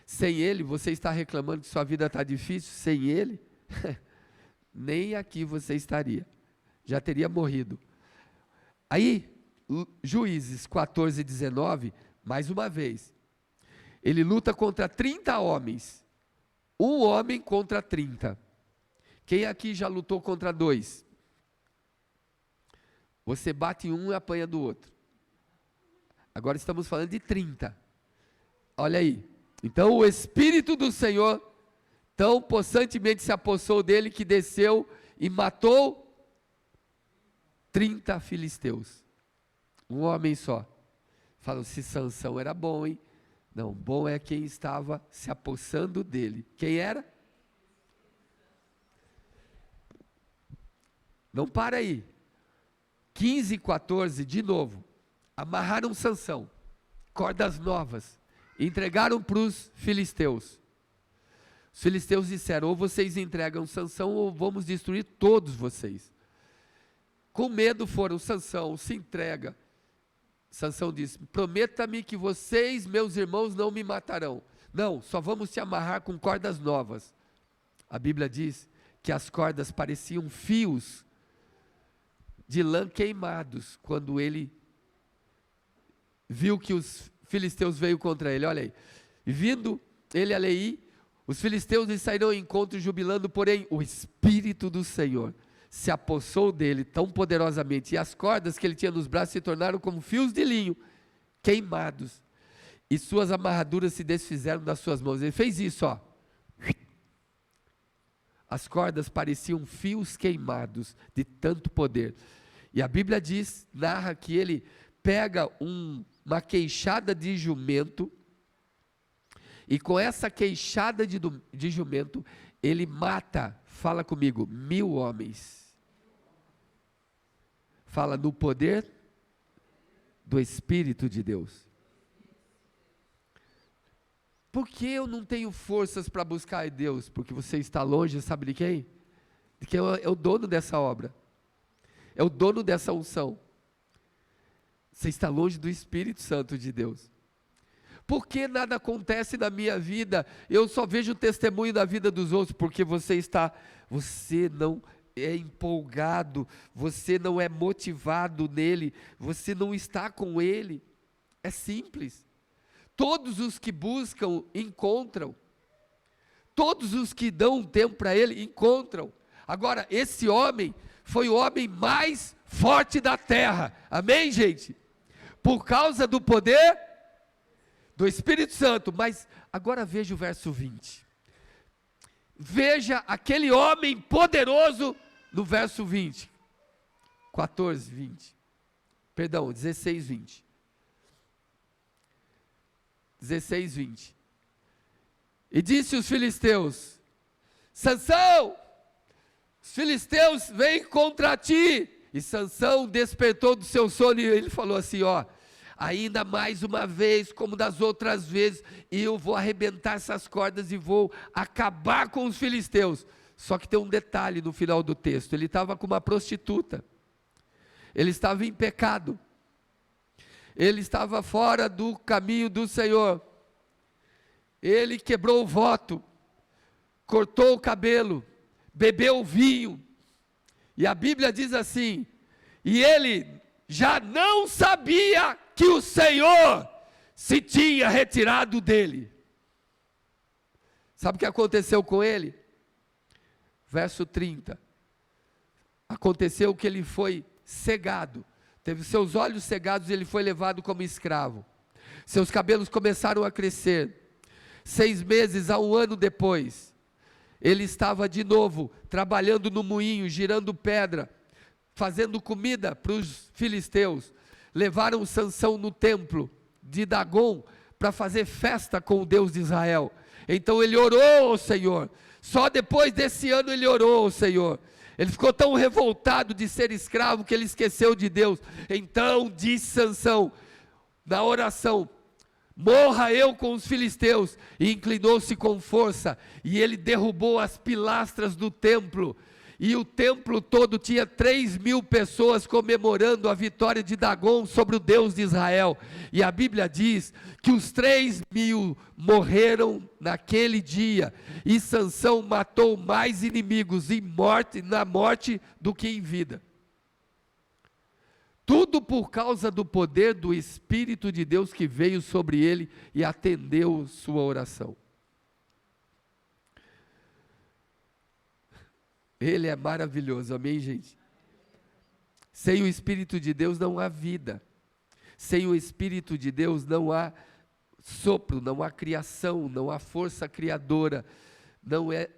Sem ele você está reclamando que sua vida está difícil. Sem ele, nem aqui você estaria. Já teria morrido. Aí, Juízes 14, 19, mais uma vez. Ele luta contra 30 homens. Um homem contra 30. Quem aqui já lutou contra 2? Você bate em um e apanha do outro. Agora estamos falando de 30. Olha aí. Então o Espírito do Senhor tão possantemente se apossou dele que desceu e matou 30 filisteus. Um homem só. Falam, se Sansão era bom, hein? Não, bom é quem estava se apossando dele. Quem era? Não para aí. 15 e 14, de novo. Amarraram Sansão, cordas novas, entregaram para os filisteus. Os filisteus disseram, ou vocês entregam Sansão, ou vamos destruir todos vocês. Com medo foram, Sansão se entrega. Sansão disse, prometa-me que vocês, meus irmãos, não me matarão. Não, só vamos te amarrar com cordas novas. A Bíblia diz que as cordas pareciam fios de lã queimados, quando ele viu que os filisteus veio contra ele. Olha aí, vindo ele a Leí, os filisteus lhe saíram ao encontro jubilando, porém o Espírito do Senhor se apossou dele tão poderosamente, e as cordas que ele tinha nos braços se tornaram como fios de linho, queimados, e suas amarraduras se desfizeram das suas mãos. Ele fez isso, ó. As cordas pareciam fios queimados de tanto poder. E a Bíblia diz, narra que ele pega uma queixada de jumento, e com essa queixada de jumento, ele mata, fala comigo, 1000 homens. Fala no poder do Espírito de Deus. Por que eu não tenho forças para buscar a Deus? Porque você está longe, sabe de quem? De quem é o dono dessa obra. É o dono dessa unção. Você está longe do Espírito Santo de Deus. Por que nada acontece na minha vida? Eu só vejo o testemunho da vida dos outros, porque você não é empolgado, você não é motivado nele, você não está com ele. É simples. Todos os que buscam, encontram. Todos os que dão um tempo para ele, encontram. Agora, esse homem foi o homem mais forte da terra. Amém, gente? Por causa do poder do Espírito Santo. Mas agora veja o verso 20. Veja aquele homem poderoso no verso 20. 14, 20. Perdão, 16, 20. 16, 20. E disse os filisteus, Sansão, os filisteus vêm contra ti. E Sansão despertou do seu sono e ele falou assim, ó, ainda mais uma vez, como das outras vezes, eu vou arrebentar essas cordas e vou acabar com os filisteus. Só que tem um detalhe no final do texto, ele estava com uma prostituta, ele estava em pecado, ele estava fora do caminho do Senhor, ele quebrou o voto, cortou o cabelo, bebeu vinho, e a Bíblia diz assim, e ele já não sabia que o Senhor se tinha retirado dele. Sabe o que aconteceu com ele? Verso 30. Aconteceu que ele foi cegado, teve seus olhos cegados e ele foi levado como escravo. Seus cabelos começaram a crescer. 6 meses a 1 ano depois, ele estava de novo trabalhando no moinho, girando pedra, fazendo comida para os filisteus. Levaram Sansão no templo de Dagom para fazer festa com o Deus de Israel. Então ele orou ao Senhor. Só depois desse ano ele orou ao Senhor. Ele ficou tão revoltado de ser escravo que ele esqueceu de Deus. Então disse Sansão na oração: morra eu com os filisteus. E inclinou-se com força, e ele derrubou as pilastras do templo, e o templo todo tinha 3.000 pessoas comemorando a vitória de Dagom sobre o Deus de Israel. E a Bíblia diz que os 3.000 morreram naquele dia, e Sansão matou mais inimigos na morte do que em vida. Tudo por causa do poder do Espírito de Deus que veio sobre ele e atendeu sua oração. Ele é maravilhoso, amém, gente? Sem o Espírito de Deus não há vida. Sem o Espírito de Deus não há sopro, não há criação, não há força criadora,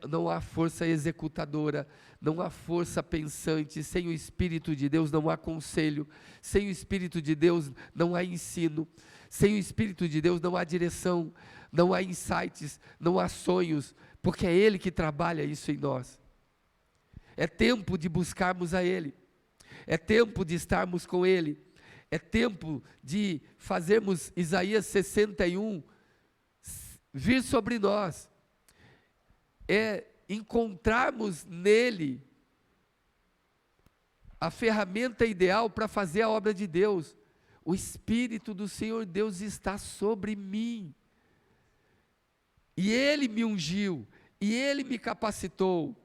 não há força executadora, não há força pensante. Sem o Espírito de Deus não há conselho. Sem o Espírito de Deus não há ensino. Sem o Espírito de Deus não há direção, não há insights, não há sonhos, porque é Ele que trabalha isso em nós. É tempo de buscarmos a Ele, é tempo de estarmos com Ele, é tempo de fazermos Isaías 61 vir sobre nós, é encontrarmos nele a ferramenta ideal para fazer a obra de Deus. O Espírito do Senhor Deus está sobre mim, e Ele me ungiu, e Ele me capacitou.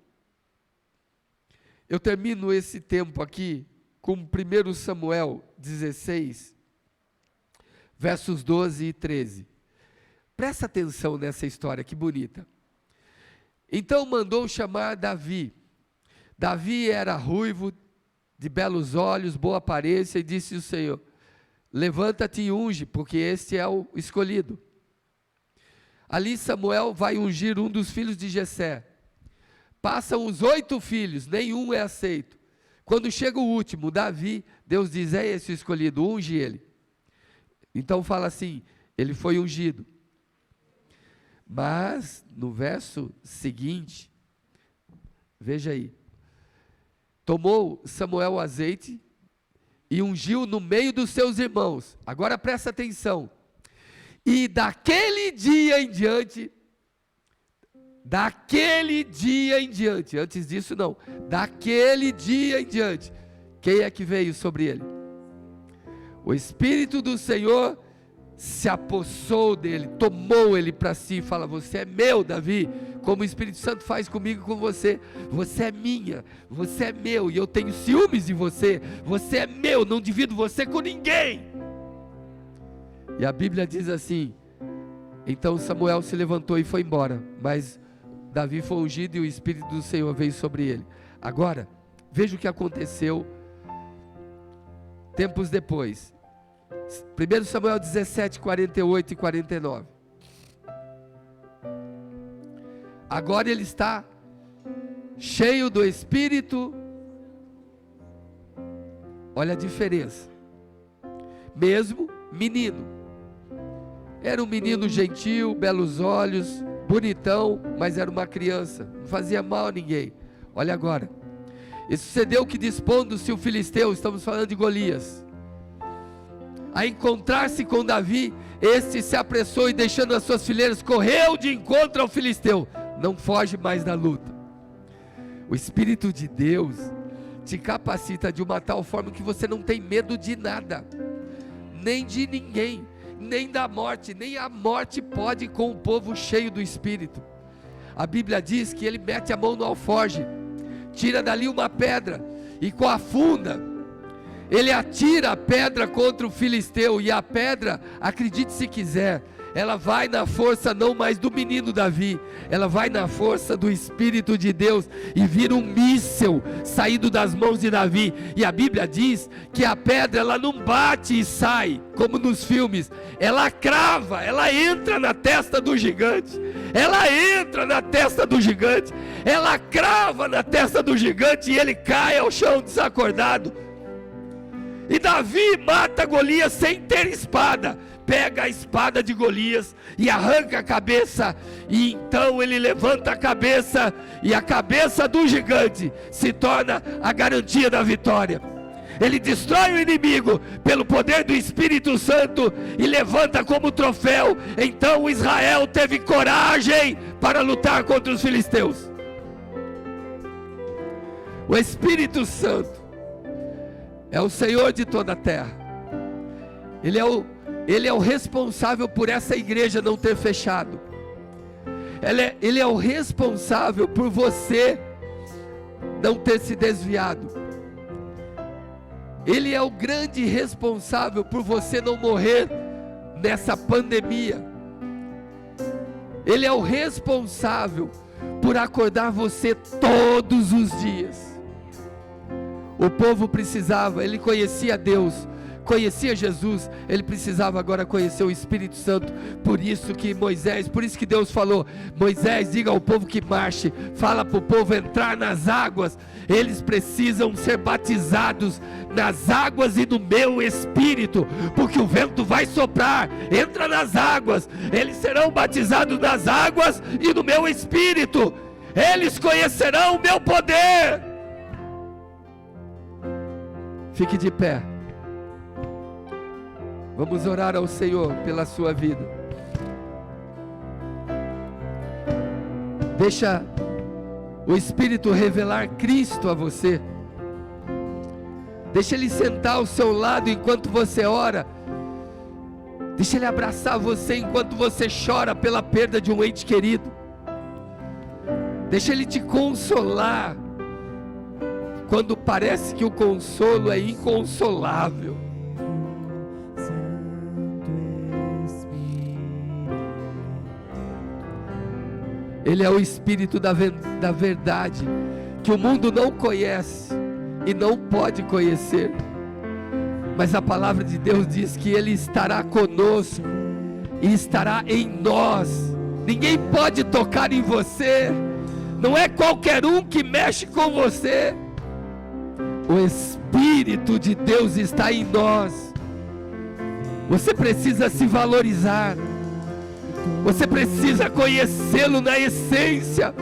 Eu termino esse tempo aqui com 1 Samuel 16, versos 12 e 13. Presta atenção nessa história, que bonita. Então mandou chamar Davi. Davi era ruivo, de belos olhos, boa aparência, e disse o Senhor: levanta-te e unge, porque este é o escolhido. Ali Samuel vai ungir um dos filhos de Jessé. Passam os 8 filhos, nenhum é aceito. Quando chega o último, Davi, Deus diz: é esse o escolhido, unge ele. Então fala assim, ele foi ungido. Mas, no verso seguinte, veja aí, tomou Samuel o azeite e ungiu no meio dos seus irmãos. Agora presta atenção. E daquele dia em diante, antes disso não, daquele dia em diante, quem é que veio sobre ele? O Espírito do Senhor se apossou dele, tomou ele para si e fala: você é meu, Davi, como o Espírito Santo faz comigo e com você. Você é minha, você é meu, e eu tenho ciúmes de você. Você é meu, não divido você com ninguém. E a Bíblia diz assim: então Samuel se levantou e foi embora, mas Davi foi ungido e o Espírito do Senhor veio sobre ele. Agora, veja o que aconteceu tempos depois. 1 Samuel 17, 48 e 49. Agora ele está cheio do Espírito. Olha a diferença. Mesmo menino. Era um menino gentil, belos olhos, bonitão, mas era uma criança, não fazia mal a ninguém. Olha agora. E sucedeu que, dispondo-se o filisteu, estamos falando de Golias, a encontrar-se com Davi, este se apressou e, deixando as suas fileiras, correu de encontro ao filisteu. Não foge mais da luta. O Espírito de Deus te capacita de uma tal forma que você não tem medo de nada, nem de ninguém, nem da morte. Nem a morte pode com o povo cheio do Espírito. A Bíblia diz que ele mete a mão no alforje, tira dali uma pedra, e com a funda ele atira a pedra contra o filisteu, e a pedra, acredite se quiser, ela vai na força não mais do menino Davi, ela vai na força do Espírito de Deus, e vira um míssil saído das mãos de Davi. E a Bíblia diz que a pedra, ela não bate e sai, como nos filmes, ela crava, ela entra na testa do gigante, ela entra na testa do gigante, ela crava na testa do gigante, e ele cai ao chão desacordado. E Davi mata Golias sem ter espada, pega a espada de Golias e arranca a cabeça, e então ele levanta a cabeça, e a cabeça do gigante se torna a garantia da vitória. Ele destrói o inimigo pelo poder do Espírito Santo e levanta como troféu. Então Israel teve coragem para lutar contra os filisteus. O Espírito Santo é o Senhor de toda a terra. Ele é o responsável por essa igreja não ter fechado. Ele é o responsável por você não ter se desviado. Ele é o grande responsável por você não morrer nessa pandemia. Ele é o responsável por acordar você todos os dias. O povo precisava, ele conhecia Deus, conhecia Jesus, ele precisava agora conhecer o Espírito Santo. Por isso que Deus falou: Moisés, diga ao povo que marche, fala para o povo entrar nas águas. Eles precisam ser batizados nas águas e no meu Espírito, porque o vento vai soprar. Entra nas águas, eles serão batizados nas águas e no meu Espírito, eles conhecerão o meu poder. Fique de pé. Vamos orar ao Senhor pela sua vida. Deixa o Espírito revelar Cristo a você. Deixa Ele sentar ao seu lado enquanto você ora. Deixa Ele abraçar você enquanto você chora pela perda de um ente querido. Deixa Ele te consolar quando parece que o consolo é inconsolável. Ele é o Espírito da verdade, que o mundo não conhece e não pode conhecer, mas a palavra de Deus diz que Ele estará conosco e estará em nós. Ninguém pode tocar em você, não é qualquer um que mexe com você. O Espírito de Deus está em nós. Você precisa se valorizar. Você precisa conhecê-lo na essência.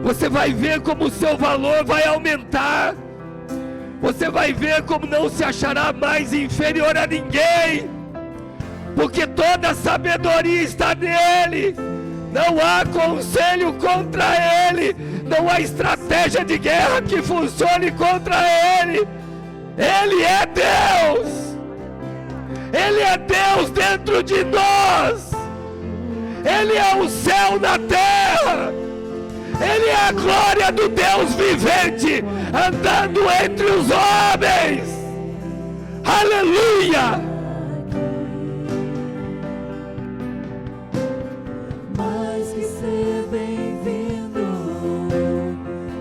Você vai ver como o seu valor vai aumentar. Você vai ver como não se achará mais inferior a ninguém, porque toda a sabedoria está nele. Não há conselho contra ele, não há estratégia de guerra que funcione contra ele. Ele é Deus. Ele é Deus dentro de nós. Ele é o céu na terra. Ele é a glória do Deus vivente, andando entre os homens. Aleluia! Mais que ser bem-vindo,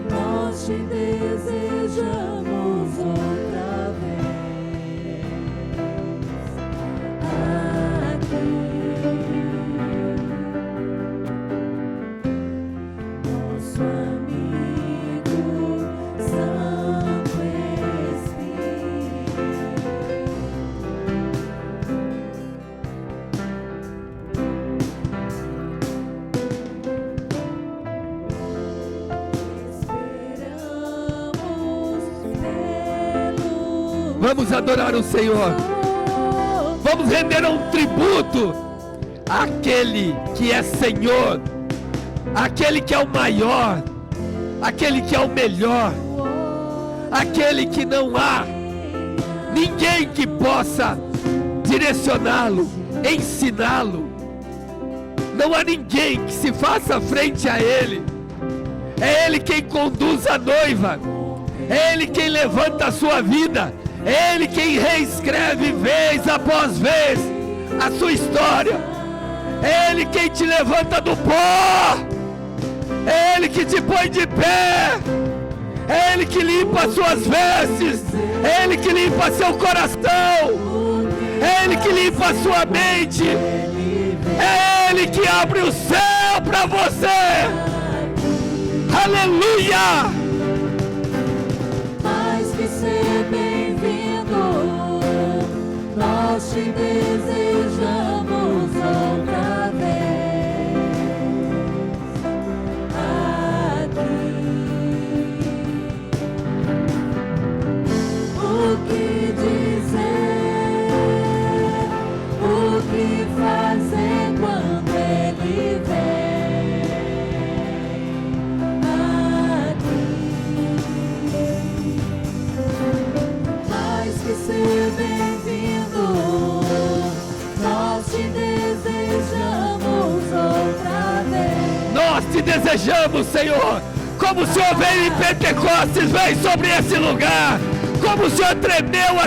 nós te desejamos outra vez aqui. Nosso amigo Santo Espírito. Vamos adorar o Senhor. Vamos render um tributo àquele que é Senhor, aquele que é o maior, aquele que é o melhor, aquele que não há ninguém que possa direcioná-lo, ensiná-lo. Não há ninguém que se faça frente a Ele. É Ele quem conduz a noiva, é Ele quem levanta a sua vida, é Ele quem reescreve vez após vez a sua história. É Ele quem te levanta do pó. É Ele que te põe de pé. É Ele que limpa as suas vestes. É Ele que limpa seu coração. É Ele que limpa a sua mente. É Ele que abre o céu para você. Aleluia! Mais que ser bem-vindo, nós te desejamos outra vez aqui. O que dizer, o que fazer quando Ele vem aqui? Mais que ser bem-vindo, nós te desejamos outra vez. Nós te desejamos, Senhor. Como o Senhor veio em Pentecostes, vem sobre esse lugar. Como o Senhor tremeu o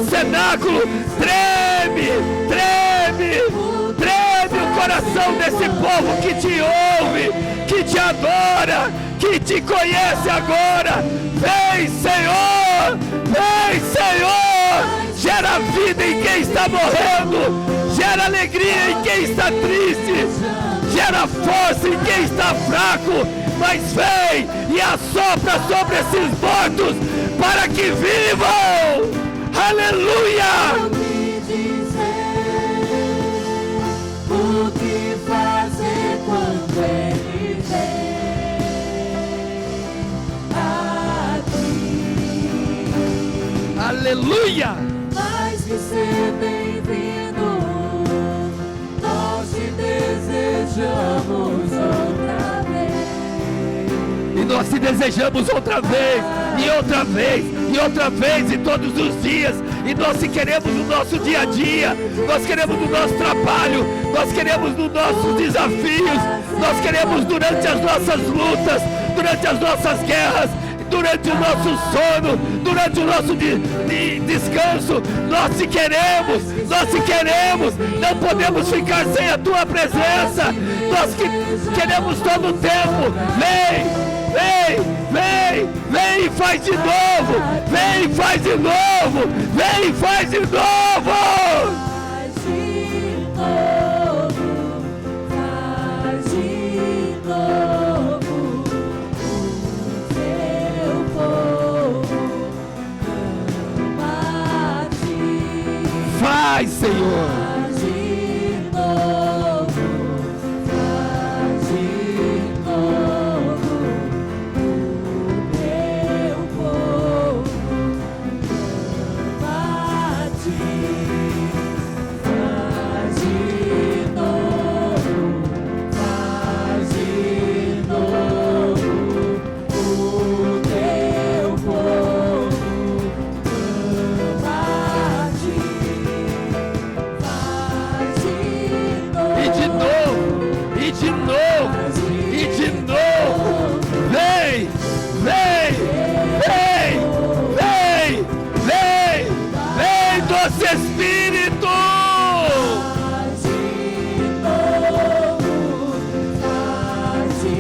cenáculo, treme, treme, treme o coração desse povo que te ouve, que te adora, que te conhece agora. Vem, Senhor, vem, Senhor. Gera vida em quem está morrendo, gera alegria em quem está triste, gera força em quem está fraco. Mas vem e assopra sobre esses mortos para que vivam. Aleluia! O que dizer, o que fazer quando Ele vem aqui? Aleluia! Mais que ser bem-vindo, nós te desejamos outra vez. E nós te desejamos outra vez, e outra vez, e outra vez, e todos os dias. E nós te queremos no nosso dia a dia, nós queremos no nosso trabalho, nós queremos nos nossos desafios, nós queremos durante as nossas lutas, durante as nossas guerras, durante o nosso sono, durante o nosso descanso. Nós te queremos, não podemos ficar sem a tua presença. Nós queremos todo o tempo. Vem e faz de novo, vem e faz de novo, vem e faz de novo. Faz de novo, o teu povo ama a ti. Faz, Senhor. Faz de novo, faz de novo, o teu povo ama a ti. Faz de novo, faz de novo, o teu povo ama a ti. Faz de novo, E de novo, e de novo, e de novo. Vem, vem, vem, vem, vem, vem, doce Espírito. faz de novo, faz de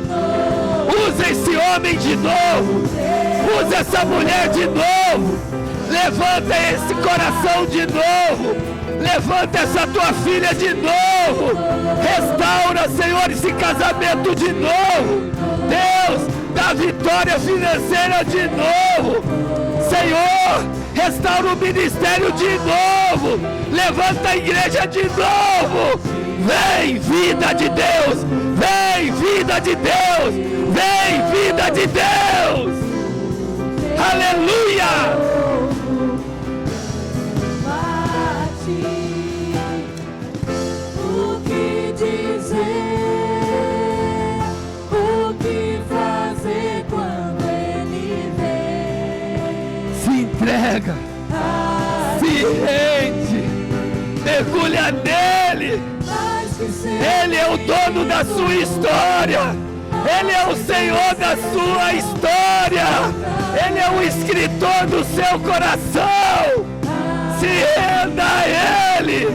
novo. Usa esse homem de novo, usa essa mulher de novo, levanta esse coração de novo, levanta essa tua filha de novo, restaura, Senhor, esse casamento de novo. Deus, dá vitória financeira de novo. Senhor, restaura o ministério de novo, levanta a igreja de novo. Vem, vida de Deus, vem, vida de Deus, vem, vida de Deus. Aleluia! A ti, o que dizer, o que fazer quando Ele vem? Se entrega, se rende, mergulha nele. Mais que ser Ele é o dono da sua história. Ele é o Senhor da sua história. Ele é o escritor do seu coração. Se renda a Ele.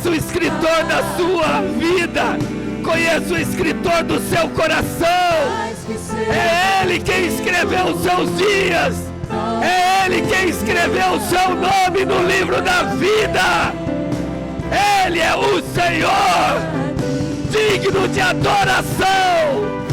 Conheça o escritor da sua vida. Conheça o escritor do seu coração. mais que ser. É Ele quem escreveu os seus dias. É Ele quem escreveu o seu nome no livro da vida. Ele é o Senhor, digno de adoração.